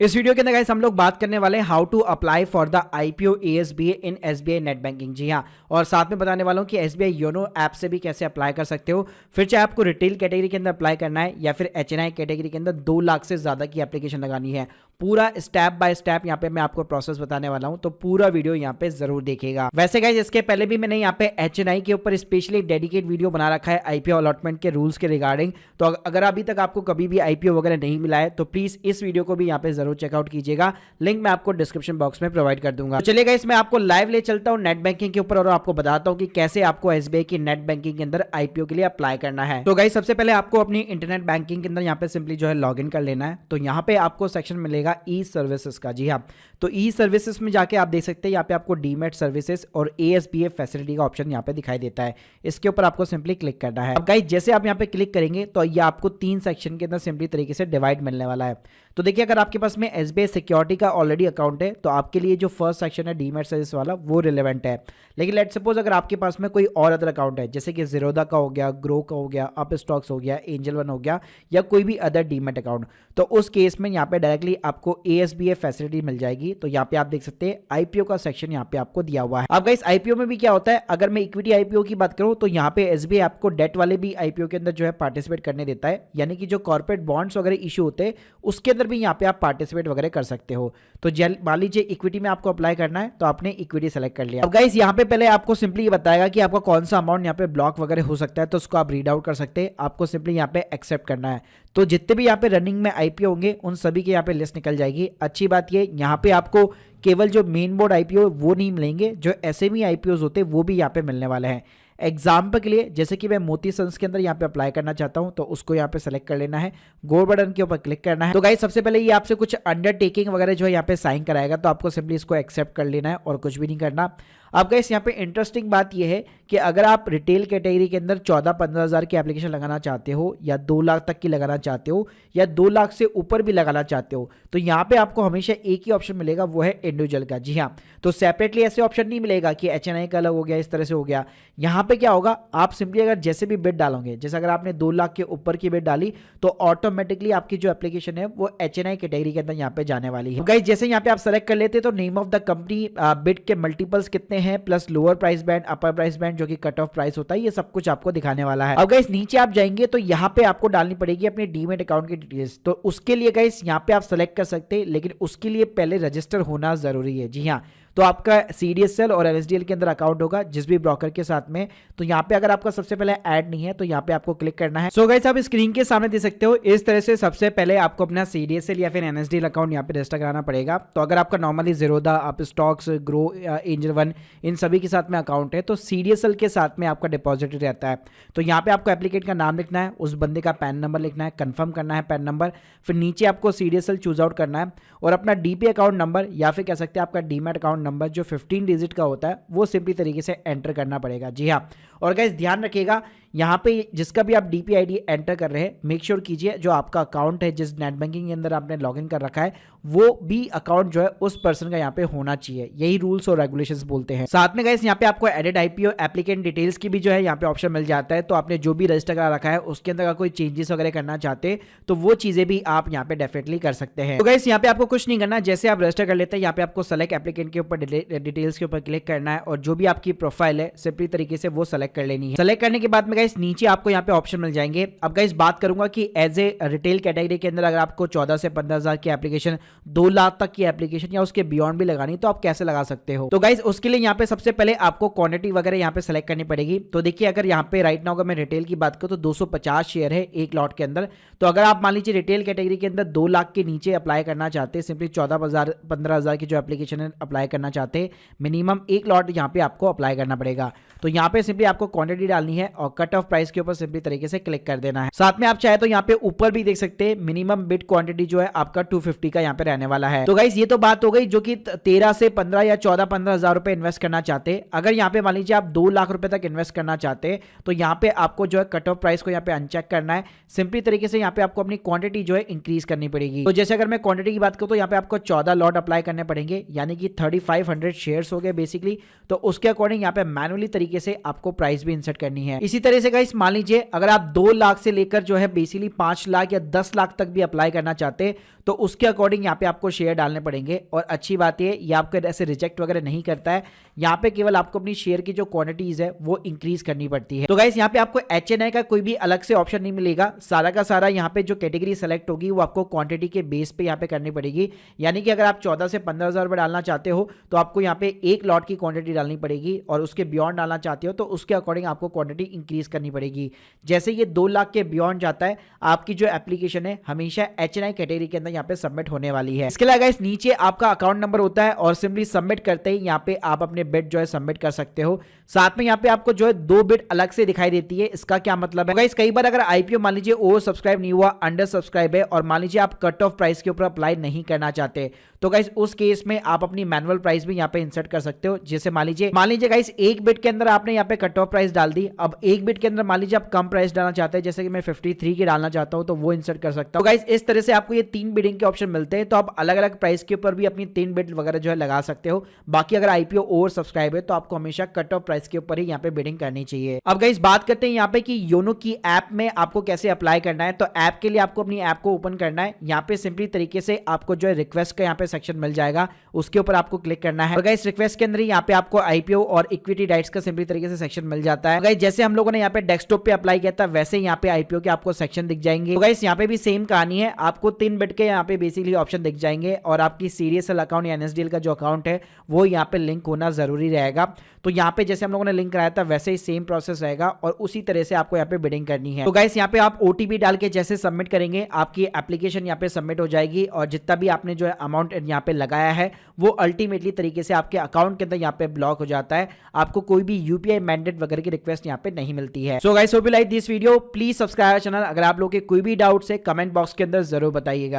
इस वीडियो के अंदर गाइस हम लोग बात करने वाले हैं how to apply for the IPO ASBA in SBI net banking. जी हाँ, और साथ में बताने वाला हूँ कि एसबीआई योनो ऐप से भी कैसे अप्लाई कर सकते हो। फिर चाहे आपको रिटेल कैटेगरी के अंदर अप्लाई करना है या फिर एचएनआई कैटेगरी के अंदर 2 लाख से ज़्यादा की एप्लीकेशन लगानी है, पूरा स्टेप बाय स्टेप यहाँ पे मैं आपको प्रोसेस बताने वाला हूँ, तो पूरा वीडियो यहाँ पे जरूर देखिएगा। वैसे गाइस इसके पहले भी मैंने यहाँ पे एचएनआई के ऊपर स्पेशली डेडिकेट वीडियो बना रखा है आईपीओ अलॉटमेंट के रूल्स के रिगार्डिंग। तो अगर अभी तक आपको कभी भी आईपीओ वगैरह नहीं मिला है तो प्लीज इस वीडियो को भी यहाँ पे जरूर चेकआउट कीजिएगा, लिंक मैं आपको डिस्क्रिप्शन बॉक्स में प्रोवाइड कर दूंगा। तो चलिए गाइस मैं आपको लाइव ले चलता हूँ नेट बैंकिंग के ऊपर और आपको बताता हूँ कि कैसे आपको एसबीआई की नेट बैंकिंग के अंदर आईपीओ के लिए अप्लाई करना है। तो गाइस सबसे पहले आपको अपनी इंटरनेट बैंकिंग के अंदर यहाँ पे सिंपली जो है लॉगिन कर लेना है। तो यहाँ पे आपको सेक्शन मिलेगा ई सर्विसेज का। जी हाँ, तो ई सर्विसेज में जाके आप देख सकते हैं यहाँ पे आपको डीमेट सर्विसेज और एएसबीए फैसिलिटी का ऑप्शन यहाँ पे दिखाई देता है। इसके ऊपर आपको सिंपली क्लिक करना है। अब गाइस जैसे आप यहाँ पे क्लिक करेंगे तो ये आपको 3 सेक्शन के अंदर सिंपली तरीके से डिवाइड मिलने वाला है। तो देखिए अगर आपके पास में एसबीआई सिक्योरिटी का ऑलरेडी अकाउंट है तो आपके लिए जो फर्स्ट सेक्शन है डीमेट सर्विस वाला वो रिलेवेंट है। लेकिन लेट सपोज अगर आपके पास में कोई और अदर अकाउंट है जैसे कि जीरोधा का हो गया, ग्रो का हो गया, अप स्टॉक्स हो गया, एंजल वन हो गया या कोई भी अदर डीमेट अकाउंट, तो उस केस में यहाँ पे डायरेक्टली आपको एएसबीए फैसिलिटी मिल जाएगी। तो यहाँ पे आप देख सकते हैं आईपीओ का सेक्शन यहाँ पे आपको दिया हुआ है। अब गाइस आईपीओ में भी क्या होता है, अगर मैं इक्विटी आईपीओ की बात करूं तो यहाँ पे एसबीआई आपको डेट वाले भी आईपीओ के अंदर जो है पार्टिसिपेट करने देता है, यानी कि जो कॉर्पोरेट बॉन्ड्स वगैरह इशू होते हैं उसके अंदर भी यहाँ पे आप पार्टिसिपेट वगैरह कर सकते हो। तो मान लीजिए इक्विटी में आपको अप्लाई करना है तो आपने इक्विटी सेलेक्ट कर लिया। अब गाइस यहाँ पे पहले आपको सिंपली ये बताएगा कि आपका कौन सा अमाउंट यहाँ पे ब्लॉक वगैरह हो सकता है, तो उसको आप रीड आउट कर सकते हैं। आपको सिंपली यहाँ पे एक्सेप्ट करना है। तो जितने भी यहाँ पे रनिंग में आईपीओ होंगे उन सभी के यहाँ पे लिस्ट निकल जाएगी। अच्छी बात ये यहाँ पे आपको केवल जो मेन बोर्ड आईपीओ वो नहीं मिलेंगे, जो एसएमई आईपीओज होते हैं वो भी यहाँ पे मिलने वाले हैं। एग्जाम्पल के लिए जैसे कि मैं मोती सन्स के अंदर यहाँ पे अप्लाई करना चाहता हूँ तो उसको यहाँ पे सेलेक्ट कर लेना है, गो बटन के ऊपर क्लिक करना है। तो गाइस सबसे पहले ये आपसे कुछ अंडरटेकिंग वगैरह जो है यहाँ पे साइन कराएगा, तो आपको सिंपली इसको एक्सेप्ट कर लेना है और कुछ भी नहीं करना। अब गाइस यहाँ पे इंटरेस्टिंग बात ये है कि अगर आप रिटेल कैटेगरी के अंदर 14-15 हज़ार की एप्लीकेशन लगाना चाहते हो या 2 लाख तक की लगाना चाहते हो या 2 लाख से ऊपर भी लगाना चाहते हो तो यहाँ पे आपको हमेशा एक ही ऑप्शन मिलेगा, वो है इंडिविजुअल का। जी हाँ, तो सेपरेटली ऐसे ऑप्शन नहीं मिलेगा कि एचएनआई का अलग हो गया, इस तरह से हो गया। यहाँ पे क्या होगा, आप सिंपली अगर जैसे भी बिड डालोगे, जैसे अगर आपने 2 लाख के ऊपर की बिड डाली तो ऑटोमेटिकली आपकी जो एप्लीकेशन है वो एचएनआई कैटेगरी के अंदर यहाँ पे जाने वाली है। गाइस जैसे यहाँ पे आप सेलेक्ट कर लेते तो name of the company, bid के मल्टीपल्स कितने हैं, प्लस लोअर प्राइस बैंड, अपर प्राइस बैंड जो कि कट ऑफ प्राइस होता है, ये सब कुछ आपको दिखाने वाला है। अब गाइस नीचे आप जाएंगे तो यहाँ पे आपको डालनी पड़ेगी अपने डीमेट अकाउंट की डिटेल्स। तो उसके लिए गाइस यहाँ पे आप सेलेक्ट कर सकते हैं, लेकिन उसके लिए पहले रजिस्टर होना जरूरी है। जी हाँ, तो आपका सीडीएसएल और एनएसडीएल के अंदर अकाउंट होगा जिस भी ब्रोकर के साथ में। तो यहाँ पे अगर आपका सबसे पहले ऐड नहीं है तो यहाँ पे आपको क्लिक करना है। सो गाइस आप स्क्रीन के सामने देख सकते हो इस तरह से सबसे पहले आपको अपना सीडीएसएल या फिर एनएसडीएल अकाउंट यहाँ पे रजिस्टर कराना पड़ेगा। तो अगर आपका normally Zerodha, up stocks, grow, angel one in सभी के साथ में अकाउंट है तो सीडीएसएल के साथ में आपका डिपॉजिटरी रहता है। तो यहाँ पे आपको एप्लीकेंट का नाम लिखना है, उस बंदे का पैन नंबर लिखना है, कंफर्म करना है पैन नंबर, फिर नीचे आपको सीडीएसएल चूज आउट करना है और अपना डीपी अकाउंट नंबर या फिर कह सकते हैं आपका डीमैट अकाउंट नंबर जो 15 डिजिट का होता है वो सिंपली तरीके से एंटर करना पड़ेगा। जी हाँ, और गाइस ध्यान रखिएगा यहाँ पे जिसका भी आप डीपी आईडी एंटर कर रहे हैं मेक श्योर कीजिए जो आपका अकाउंट है जिस नेट बैंकिंग के अंदर आपने लॉगिन कर रखा है वो भी अकाउंट जो है उस पर्सन का यहाँ पे होना चाहिए। यही रूल्स और रेगुलेशंस बोलते हैं। साथ में गाइस यहाँ पे आपको एडिट आईपीओ एप्लीकेंट डिटेल्स की भी जो है यहाँ पे ऑप्शन मिल जाता है। तो आपने जो भी रजिस्टर करा रखा है उसके अंदर कोई चेंजेस वगैरह करना चाहते तो वो चीजें भी आप यहाँ पे डेफिनेटली कर सकते हैं। तो गाइस यहाँ पे आपको कुछ नहीं करना, जैसे आप रजिस्टर कर लेते हैं यहाँ पे आपको सेलेक्ट एप्लीकेंट के ऊपर डिटेल्स के ऊपर क्लिक करना है और जो भी आपकी प्रोफाइल है सिंपली तरीके से वो सेलेक्ट कर लेनी है। सेलेक्ट करने के बाद में गाइस नीचे आपको यहाँ पे ऑप्शन मिल जाएंगे। अब गाइस बात करूंगा कि एज ए रिटेल कैटेगरी के अंदर अगर आपको 14 से 15 हज़ार की एप्लीकेशन, 2 लाख तक की एप्लीकेशन या उसके बियॉन्ड भी लगानी तो आप कैसे लगा सकते हो। तो गाइस उसके लिए यहाँ पे सबसे पहले आपको क्वांटिटी वगैरह यहाँ पे सेलेक्ट करनी पड़ेगी। तो देखिए अगर यहाँ पे राइट नाउ अगर मैं रिटेल की बात करूँ तो 250 शेयर है एक लॉट के अंदर। तो अगर आप मान लीजिए रिटेल कैटेगरी के अंदर 2 लाख के नीचे अप्लाई करना चाहते हैं, सिंपली 14-15 हज़ार की जो एप्लीकेशन है अप्लाई करना चाहते हैं, मिनिमम एक लॉट यहाँ पे आपको अप्लाई करना पड़ेगा। तो यहाँ पे सिंपली आपको क्वांटिटी डालनी है और कट ऑफ प्राइस के ऊपर सिंपली तरीके से क्लिक कर देना है। साथ में आप चाहे तो यहाँ पे ऊपर भी देख सकते हैं मिनिमम बिड क्वांटिटी जो है आपका 250 का यहाँ पे रहने वाला है। तो गाइस ये तो बात हो गई जो कि 13 से 15 या 14-15 हज़ार रुपए इन्वेस्ट करना चाहते हैं। अगर यहाँ पे मान लीजिए आप 2 लाख रुपए तक इन्वेस्ट करना चाहते हैं तो यहाँ पे आपको जो है कट ऑफ प्राइस को यहाँ पे अनचेक करना है। सिंपली तरीके से यहाँ पे आपको अपनी क्वांटिटी जो है इंक्रीज करनी पड़ेगी। तो जैसे अगर मैं क्वांटिटी की बात करूँ तो यहाँ पे आपको 14 लॉट अप्लाई करने पड़ेंगे, यानी कि 3500 शेयर्स हो गए बेसिकली। तो उसके अकॉर्डिंग यहाँ पे मैनुअली तरीके से आपको प्राइस भी इंसर्ट करनी है। इसी तरह से गाइस मान लीजिए अगर आप 2 लाख से लेकर जो है बेसिकली 5 लाख या 10 लाख तक भी अप्लाई करना चाहते हैं तो उसके अकॉर्डिंग यहाँ पे आपको शेयर डालने पड़ेंगे। और अच्छी बात ये आपको ऐसे रिजेक्ट वगैरह नहीं करता है, यहाँ पे केवल आपको अपनी शेयर की जो क्वांटिटीज है वो इंक्रीज करनी पड़ती है। तो गाइस यहाँ पे आपको HNI का कोई भी अलग से ऑप्शन नहीं मिलेगा, सारा का सारा यहाँ पे जो कैटेगरी सेलेक्ट होगी वो आपको क्वांटिटी के बेस पे यहाँ पे करनी पड़ेगी। यानी कि अगर आप 14 से 15,000 रुपए डालना चाहते हो तो आपको यहाँ पे 1 लॉट की क्वांटिटी डालनी पड़ेगी, और उसके बियॉन्ड डालना चाहते हो तो उसके अकॉर्डिंग आपको क्वांटिटी इंक्रीज करनी पड़ेगी। जैसे ये 2 लाख के बियॉन्ड जाता है आपकी जो एप्लीकेशन है हमेशा HNI कैटेगरी के अंदर यहाँ पे सबमिट होने वाली है। इसके अलावा गाइस नीचे आपका अकाउंट नंबर होता है और सिंपली सबमिट करते ही यहाँ पे आप अपने बिड जो है सबमिट कर सकते हो। साथ में यहाँ पे आपको जो है 2 बिड अलग से दिखाई देती है। इसका क्या मतलब है गाइस, कई बार अगर आईपीओ मान लीजिए ओवर सब्सक्राइब नहीं हुआ, अंडर सब्सक्राइब है, और मान लीजिए आप कट ऑफ प्राइस के ऊपर अप्लाई नहीं करना चाहते तो गाइस उस केस में आप अपनी मैनुअल प्राइस भी यहाँ पे इंसर्ट कर सकते हो। जैसे मान लीजिए गाइस एक बिट के अंदर आपने यहाँ पे कट ऑफ प्राइस डाल दी, अब एक बिट के अंदर मान लीजिए आप कम प्राइस डालना चाहते हैं, जैसे कि मैं 53 की डालना चाहता हूँ तो वो इंसर्ट कर सकता हूँ। गाइस इस तरह से आपको ये 3 बिडिंग के ऑप्शन मिलते हैं, तो आप अलग अलग प्राइस के ऊपर भी अपनी 3 बिड वगैरह जो है लगा सकते हो। बाकी अगर आईपीओ ओवर सब्सक्राइब है तो आपको हमेशा कट ऑफ प्राइस के ऊपर ही यहाँ पे बिडिंग करनी चाहिए। अब गाइस बात करते हैं यहाँ पे कि योनो की ऐप में आपको कैसे अप्लाई करना है। तो ऐप के लिए आपको अपनी ऐप को ओपन करना है, यहाँ पे सिंपली तरीके से आपको जो है रिक्वेस्ट का यहाँ पे सेक्शन मिल जाएगा, उसके ऊपर आपको क्लिक करना है। और गाइस रिक्वेस्ट के अंदर ही यहाँ पे आपको आईपीओ और इक्विटी राइट्स का सिंपली तरीके से सेक्शन मिल जाता है। गाइस जैसे हम लोगों ने यहाँ पे डेस्कटॉप पे अप्लाई किया था वैसे यहाँ पे आईपीओ के आपको सेक्शन दिख जाएंगे। तो गाइस यहाँ पे भी सेम कहानी है, आपको 3 बिट के यहाँ पे बेसिकली ऑप्शन दिख जाएंगे और आपकी सीडीएसएल अकाउंट या एनएसडीएल का जो अकाउंट है वो यहाँ पे लिंक होना जरूरी रहेगा। तो यहाँ पे जैसे हम लोगों ने लिंक कराया था वैसे ही सेम प्रोसेस रहेगा और उसी तरह से आपको यहाँ पे बिडिंग करनी है। तो गाइस यहाँ पे आप ओटीपी डाल के जैसे सबमिट करेंगे आपकी एप्लीकेशन यहाँ पे सबमिट हो जाएगी और जितना भी आपने जो है अमाउंट यहाँ पे लगाया है वो अल्टीमेटली तरीके से आपके अकाउंट के अंदर यहाँ पे ब्लॉक हो जाता है, आपको कोई भी यूपीआई मैंडेट वगैरह की रिक्वेस्ट यहाँ पे नहीं मिलती है। So guys hope you like this video, please subscribe channel. अगर आप लोग के कोई भी डाउट्स है कमेंट बॉक्स के अंदर जरूर बताइएगा।